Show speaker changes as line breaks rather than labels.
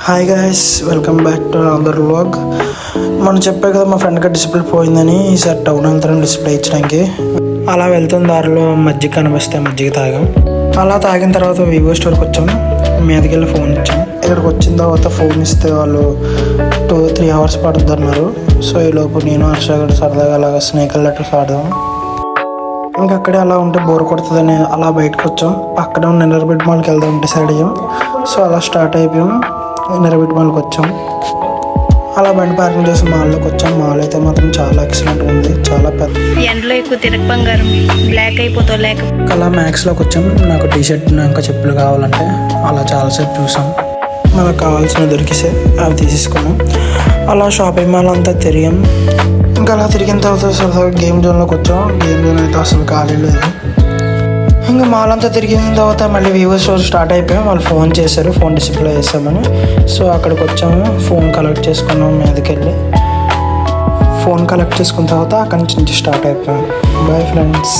Hi guys, welcome back to another vlog. మనం చెప్పే కదా మా ఫ్రెండ్కి డిస్ప్లే పోయిందని ఈసారి టౌన్ వెళ్తాను డిస్ప్లే ఇచ్చడానికి. అలా వెళ్తున్న దారిలో మజ్జిగ కనిపిస్తే మజ్జిగ తాగాం. అలా తాగిన తర్వాత వివో స్టోర్కి వచ్చాం. మీదకి వెళ్ళి ఫోన్ ఇచ్చాం. ఇక్కడికి వచ్చిన తర్వాత ఫోన్ ఇస్తే వాళ్ళు 2-3 అవర్స్ పడుతుంది అన్నారు. సో ఈలోపు నేను హర్ష గడు సరదాగా అలాగా స్నేక్ లెటర్స్ ఆడదాం. ఇంకా అక్కడే అలా ఉంటే బోర్ కొడుతుందని అలా బయటకు వచ్చాం. పక్కనే ఉన్న నిలబెట్ మాల్కి వెళ్దాం డిసైడ్ అయ్యాం. సో అలా స్టార్ట్ అయిపోయాం. నిలబెట్ మాల్కి వచ్చాం. అలా బండి పార్కింగ్ చేసి మాల్లోకి వచ్చాం. మాల్ అయితే మాత్రం చాలా ఎక్సలెంట్గా ఉంది, చాలా పెద్ద.
ఎండలో ఎక్కువ తిరగ బంగారం బ్లాక్ అయిపోతావు లేక.
అలా మ్యాక్స్లోకి వచ్చాం. నాకు టీ షర్ట్ ఇంకా చెప్పులు కావాలంటే అలా చాలాసేపు చూసాం. మనకు కావాల్సిన దొరికిసే అవి తీసేసుకున్నాం. అలా షాపింగ్ మాల్ అంతా తిరిగాం. ఇంకా అలా తిరిగిన తర్వాత సరదాగా గేమ్ జోన్లోకి వచ్చాం. గేమ్ జోన్ అయితే అసలు ఖాళీ లేదు. ఇంకా మాల్ అంతా తిరిగిన తర్వాత మళ్ళీ వివో స్టోర్ స్టార్ట్ అయిపోయాం. వాళ్ళు ఫోన్ చేశారు, ఫోన్ డిస్ప్లే చేస్తామని. సో అక్కడికి వచ్చాము. ఫోన్ కలెక్ట్ చేసుకున్నాం. మీదకి వెళ్ళి ఫోన్ కలెక్ట్ చేసుకున్న తర్వాత అక్కడి నుంచి స్టార్ట్ అయిపోయాం. Boy friends.